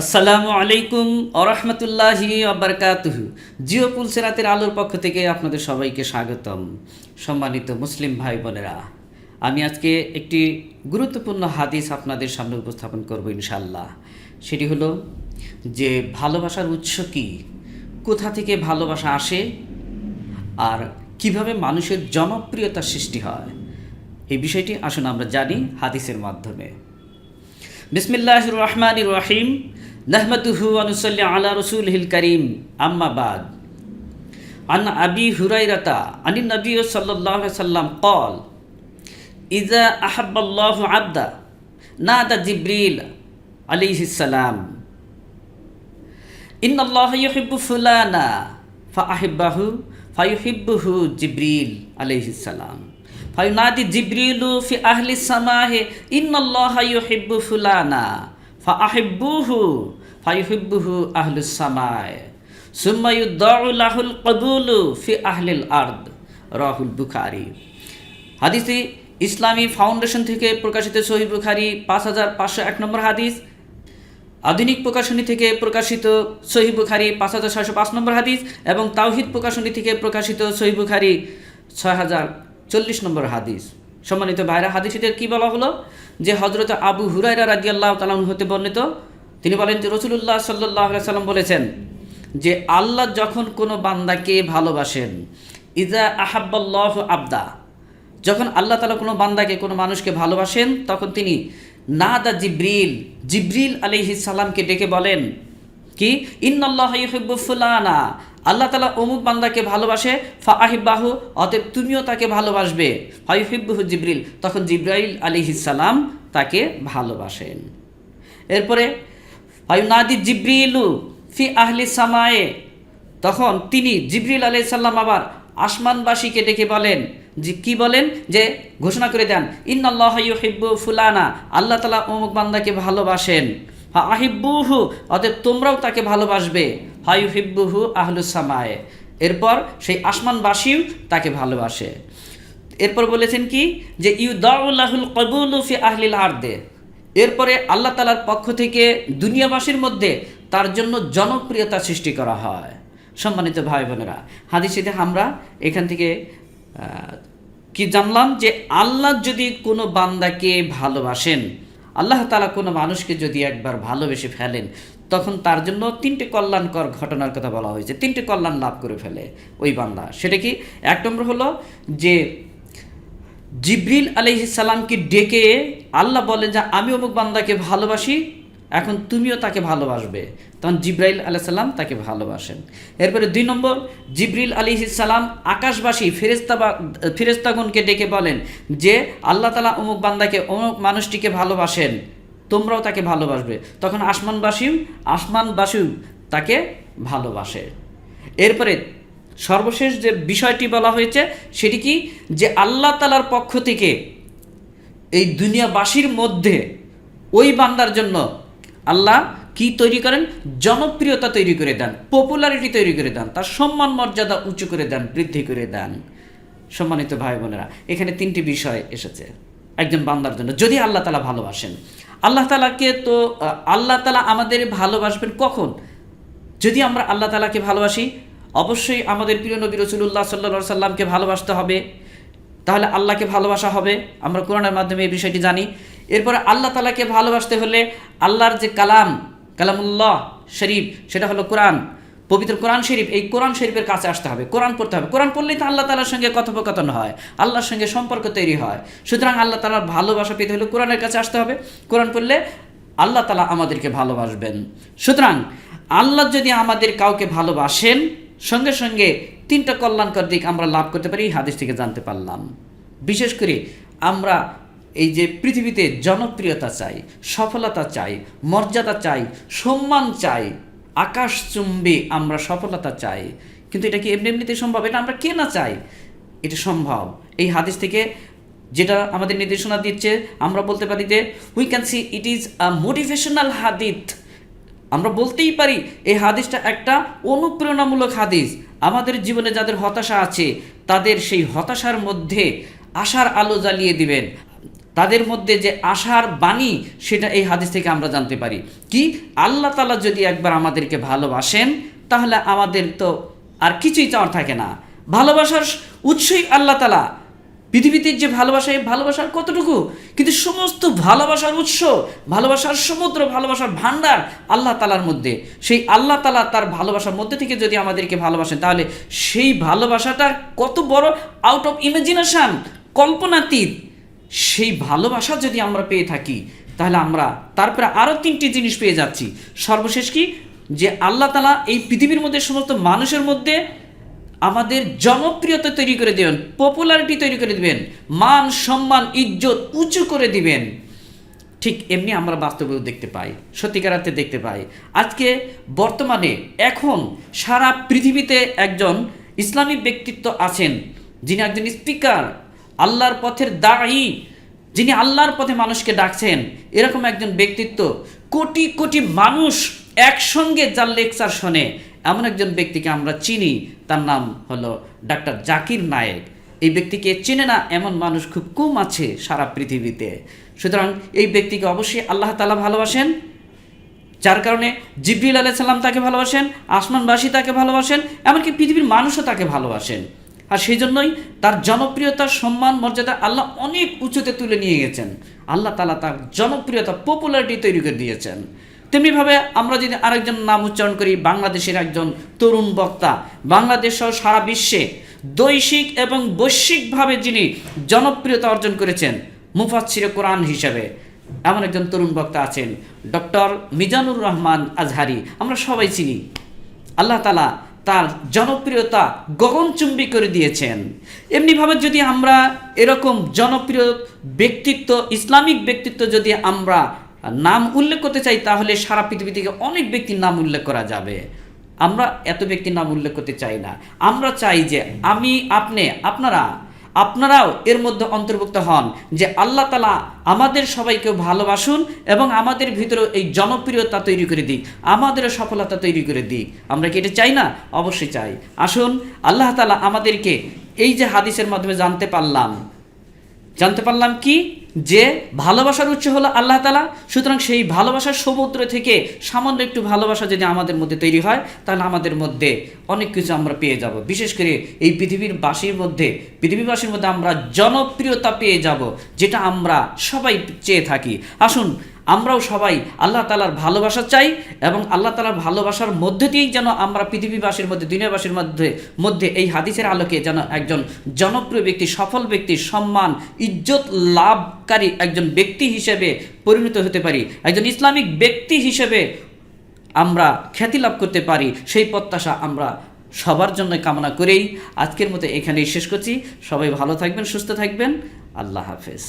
আসসালামু আলাইকুম আরহামতুল্লাহি আবরকাতুহু। জিও পুলসেরাতের আলোর পক্ষ থেকে আপনাদের সবাইকে স্বাগতম। সম্মানিত মুসলিম ভাই বোনেরা, আমি আজকে একটি গুরুত্বপূর্ণ হাদিস আপনাদের সামনে উপস্থাপন করব ইনশাআল্লাহ। সেটি হলো যে ভালোবাসার উৎস কী, কোথা থেকে ভালোবাসা আসে, আর কিভাবে মানুষের জনপ্রিয়তা সৃষ্টি হয়, এই বিষয়টি আসুন আমরা জানি হাদিসের মাধ্যমে। বিসমিল্লাহির রহমানির রহিম, নাহমাদুহু ওয়া নুসাল্লি আলা রাসূলিহিল কারীম, আম্মা বাদ। আন আবি হুরায়রাতা আনিন নবী সাল্লাল্লাহু আলাইহি ওয়াসাল্লাম ক্বাল ইযা আহাব্বাল্লাহু আবদা নাদা জিবরিল আলাইহিস সালাম ইন্নাল্লাহা ইউহিব্বু ফুলানা ফাআহিব্বাহু ফায়ুহিব্বুহু জিবরিল আলাইহিস সালাম ফায়ুনাদি জিবরিলু ফি আহলি সামাহে ইন্নাল্লাহা ইউহিব্বু ফুলানা ফাআহিব্বুহু ফায়ুহিব্বুহু আহলুস সামায় সুম্মা ইউদাউ লাহুল কবুলু ফি আহলিল আরদ। রাহুল বুখারী। হাদিসটি ইসলামী ফাউন্ডেশন থেকে প্রকাশিত সহিহ বুখারী 5501 নম্বর হাদিস, আধুনিক প্রকাশনী থেকে প্রকাশিত সহিহ বুখারী 5605 নম্বর হাদিস এবং তাওহীদ প্রকাশনী থেকে প্রকাশিত সহিহ বুখারী 6040 নম্বর হাদিস। সম্মানিত ভাইরা, হাদিসটিতে কি বলা হলো যে হযরত আবু হুরায়রা রাদিয়াল্লাহু তাআলা আনহু হতে বর্ণিত, তিনি বলেন যে রাসূলুল্লাহ সাল্লাল্লাহু আলাইহি ওয়াসাল্লাম বলেছেন যে আল্লাহ যখন কোনো বান্দাকে ভালোবাসেন, ইযা আহাব্বাল্লাহু আবদা, যখন আল্লাহ তাআলা কোনো বান্দাকে, কোনো মানুষকে ভালোবাসেন, তখন তিনি নাদা জিবরিল আলাইহিস সালামকে ডেকে বলেন কি, ইন্নাল্লাহা ইউহিব্বু ফুলানা, আল্লাহ তাআলা অমুক বান্দাকে ভালোবাসে, ফাআহিব্বাহু, অতএব তুমিও তাকে ভালোবাসবে, ফায়ুহিব্বুহু জিবরিল, তখন জিবরাইল আলাইহিস সালাম তাকে ভালোবাসেন। এরপরে ফায়ুনাদি জিবরিলু ফি আহলি সামায়ে, তখন তিনি জিবরিল আলাইহিস সালাম আবার আসমানবাসীকে ডেকে বলেন যে কি বলেন, যে ঘোষণা করে দেন, ইন্নাল্লাহা ইউহিব্বু ফুলানা, আল্লাহ তাআলা অমুক বান্দাকে ভালোবাসেন, ফাআহিব্বুহু, অতএব তোমরাও তাকে ভালোবাসবে, ফায়ুহিব্বুহু আহলুস সামায়ে, এরপর সেই আসমানবাসীও তাকে ভালোবাসে। এরপর বলেছেন কি, যে ইউদাউ লাহুল কবুলু ফি আহলিল আরদে, এরপরে আল্লাহ তাআলার পক্ষ থেকে দুনিয়াবাসীর মধ্যে তার জন্য জনপ্রিয়তা সৃষ্টি করা হয়। সম্মানিত ভাই বোনেরা, হাদিসেতে আমরা এখান থেকে কি জানলাম, যে আল্লাহ যদি কোনো বান্দাকে ভালোবাসেন, আল্লাহ তাআলা কোনো মানুষকে যদি একবার ভালোবেসে ফেলেন, তখন তার জন্য 3টে কল্যাণকর ঘটনার কথা বলা হয়েছে, 3টে কল্যাণ লাভ করে ফেলে ওই বান্দা। সেটা কি, 1 নম্বর হলো যে জিবরিল আলাইহিস সালামকে ডেকে আল্লাহ বলেন যে আমি অমুক বান্দাকে ভালোবাসি, এখন তুমিও তাকে ভালোবাসবে, তখন জিবরাইল আলাইহিস সালাম তাকে ভালোবাসেন। এরপরে 2 নম্বর, জিবরিল আলাইহিস সালাম আকাশবাসী ফেরেশতাগণকে ডেকে বলেন যে আল্লাহ তাআলা অমুক বান্দাকে, অমুক মানুষটিকে ভালোবাসেন, তোমরাও তাকে ভালোবাসবে, তখন আসমানবাসীও তাকে ভালোবাসে। এরপরে সর্বশেষ যে বিষয়টি বলা হয়েছে সেটি কি, যে আল্লাহ তাআলার পক্ষ থেকে এই দুনিয়াবাসীর মধ্যে ওই বান্দার জন্য আল্লাহ কি তৈরি করেন, জনপ্রিয়তা তৈরি করে দেন, পপুলারিটি তৈরি করে দেন, তার সম্মান মর্যাদা উঁচু করে দেন, বৃদ্ধি করে দেন। সম্মানিত ভাই বোনেরা, এখানে 3টি বিষয় এসেছে একজন বান্দার জন্য, যদি আল্লাহ তাআলা ভালোবাসেন। আল্লাহ তাআলাকে তো আল্লাহ তাআলা আমাদের ভালোবাসবেন কখন, যদি আমরা আল্লাহ তাআলাকে ভালোবাসি, অবশ্যই আমাদের প্রিয় নবী রাসূলুল্লাহ সাল্লাল্লাহু আলাইহি সাল্লামকে ভালোবাসতে হবে, তাহলে আল্লাহকে ভালোবাসা হবে। আমরা কোরআনের মাধ্যমে এই বিষয়টি জানি। এরপরে আল্লাহ তাআলাকে ভালোবাসতে হলে আল্লাহর যে কালামুল্লাহ শরীফ, সেটা হলো কোরআন, পবিত্র কোরআন শরীফ, এই কোরআন শরীফের কাছে আসতে হবে, কোরআন পড়তে হবে। কোরআন পড়লেই তো আল্লাহ তাআলার সঙ্গে কথোপকথন হয়, আল্লাহর সঙ্গে সম্পর্ক তৈরি হয়। সুতরাং আল্লাহ তাআলার ভালোবাসা পেতে হলে কোরআনের কাছে আসতে হবে, কোরআন পড়লে আল্লাহ তাআলা আমাদেরকে ভালোবাসবেন। সুতরাং আল্লাহ যদি আমাদের কাউকে ভালোবাসেন, সঙ্গে সঙ্গে 3টা কল্যাণকর দিক আমরা লাভ করতে পারি, হাদিস থেকে জানতে পারলাম। বিশেষ করে আমরা এই যে পৃথিবীতে জনপ্রিয়তা চাই, সফলতা চাই, মর্যাদা চাই, সম্মান চাই, আকাশচুম্বী আমরা সফলতা চাই, কিন্তু এটা কি এমনিতে সম্ভব? এটা আমরা কে না চাই, এটা সম্ভব। এই হাদিস থেকে যেটা আমাদের নির্দেশনা দিচ্ছে, আমরা বলতে পারি যে we can see it is a motivational হাদিস। আমরা বলতেই পারি এই হাদিসটা একটা অনুপ্রেরণামূলক হাদিস। আমাদের জীবনে যাদের হতাশা আছে, তাদের সেই হতাশার মধ্যে আশার আলো জ্বালিয়ে দিবেন। তাদের মধ্যে যে আশার বাণী, সেটা এই হাদিস থেকে আমরা জানতে পারি। কি, আল্লাহ তাআলা যদি একবার আমাদেরকে ভালোবাসেন তাহলে আমাদের তো আর কিছুই চাওয়ার থাকে না। ভালোবাসার উৎসই আল্লাহ তাআলা। পৃথিবীতে যে ভালোবাসা, এই ভালোবাসার কতটুকু, কিন্তু সমস্ত ভালোবাসার উৎস, ভালোবাসার সমুদ্র, ভালোবাসার ভান্ডার আল্লাহ তাআলার মধ্যে। সেই আল্লাহ তাআলা তার ভালোবাসার মধ্যে থেকে যদি আমাদেরকে ভালোবাসেন, তাহলে সেই ভালোবাসাটা কত বড়, আউট অফ ইমাজিনেশন, কল্পনাতীত। সেই ভালোবাসা যদি আমরা পেয়ে থাকি, তাহলে আমরা তারপরে আরও 3টি জিনিস পেয়ে যাচ্ছি। সর্বশেষ কি, যে আল্লাহ তাআলা এই পৃথিবীর মধ্যে সমস্ত মানুষের মধ্যে আমাদের জনপ্রিয়তা তৈরি করে দেবেন, পপুলারিটি তৈরি করে দিবেন, মান সম্মান ইজ্জত উঁচু করে দিবেন। ঠিক এমনি আমরা বাস্তবেও দেখতে পাই, সত্যিকার অর্থে দেখতে পাই। আজকে বর্তমানে এখন সারা পৃথিবীতে একজন ইসলামিক ব্যক্তিত্ব আছেন, যিনি একজন স্পিকার, আল্লাহর পথের দায়ী, যিনি আল্লাহর পথে মানুষকে ডাকছেন। এরকম একজন ব্যক্তিত্ব, কোটি কোটি মানুষ একসঙ্গে যার লেকচার শোনে, এমন একজন ব্যক্তিকে আমরা চিনি। তার নাম হলো ডাক্তার জাকির নায়েক। এই ব্যক্তিকে চেনে না এমন মানুষ খুব কম আছে সারা পৃথিবীতে। সুতরাং এই ব্যক্তিকে অবশ্যই আল্লাহ তাআলা ভালোবাসেন, যার কারণে জিবরিল আলাইহিস সালাম তাকে ভালোবাসেন, আসমানবাসী তাকে ভালোবাসেন, এমনকি পৃথিবীর মানুষও তাকে ভালোবাসেন। আর সেই জন্যই তার জনপ্রিয়তা, সম্মান, মর্যাদা আল্লাহ অনেক উঁচুতে তুলে নিয়ে গেছেন। আল্লাহ তাআলা তার জনপ্রিয়তা, পপুলারিটি তৈরি করে দিয়েছেন। তেমনিভাবে আমরা যদি আরেকজন নাম উচ্চারণ করি, বাংলাদেশের একজন তরুণ বক্তা, বাংলাদেশ সহ সারা বিশ্বে দৈশিক এবং বৈশ্বিকভাবে যিনি জনপ্রিয়তা অর্জন করেছেন মুফাসসিরে কোরআন হিসেবে, এমন একজন তরুণ বক্তা আছেন ডক্টর মিজানুর রহমান আজহারি। আমরা সবাই চিনি। আল্লাহ তাআলা তার জনপ্রিয়তা গগনচুম্বী করে দিয়েছেন। এমনিভাবে যদি আমরা এরকম জনপ্রিয় ব্যক্তিত্ব, ইসলামিক ব্যক্তিত্ব যদি আমরা নাম উল্লেখ করতে চাই, তাহলে সারা পৃথিবী থেকে অনেক ব্যক্তির নাম উল্লেখ করা যাবে। আমরা এত ব্যক্তির নাম উল্লেখ করতে চাই না। আমরা চাই যে আমি, আপনি, আপনারাও এর মধ্যে অন্তর্ভুক্ত হন, যে আল্লাহ তাআলা আমাদের সবাইকে ভালোবাসুন এবং আমাদের ভিতরে এই জনপ্রিয়তা তৈরি করে দিক, আমাদের সফলতা তৈরি করে দিক। আমরা কি এটা চাই না? অবশ্যই চাই। আসুন, আল্লাহ তাআলা আমাদেরকে এই যে হাদিসের মাধ্যমে জানতে পারলাম কি, যে ভালোবাসার উৎস হলো আল্লাহ তাআলা। সুতরাং সেই ভালোবাসার সমুদ্র থেকে সামান্য একটু ভালোবাসা যদি আমাদের মধ্যে তৈরি হয়, তাহলে আমাদের মধ্যে অনেক কিছু আমরা পেয়ে যাব। বিশেষ করে এই পৃথিবীবাসীর মধ্যে আমরা জনপ্রিয়তা পেয়ে যাব, যেটা আমরা সবাই চেয়ে থাকি। আসুন, আমরাও সবাই আল্লাহ তাআলার ভালোবাসা চাই, এবং আল্লাহ তাআলার ভালোবাসার মধ্যে দিয়েই যেন আমরা পৃথিবীবাসীর মধ্যে, দুনিয়াবাসীর মধ্যে এই হাদিসের আলোকে যেন একজন জনপ্রিয় ব্যক্তি, সফল ব্যক্তি, সম্মান ইজ্জত লাভকারী একজন ব্যক্তি হিসেবে পরিণত হতে পারি, একজন ইসলামিক ব্যক্তি হিসেবে আমরা খ্যাতি লাভ করতে পারি। সেই প্রত্যাশা আমরা সবার জন্য কামনা করেই আজকের মতো এখানেই শেষ করছি। সবাই ভালো থাকবেন, সুস্থ থাকবেন। আল্লাহ হাফেজ।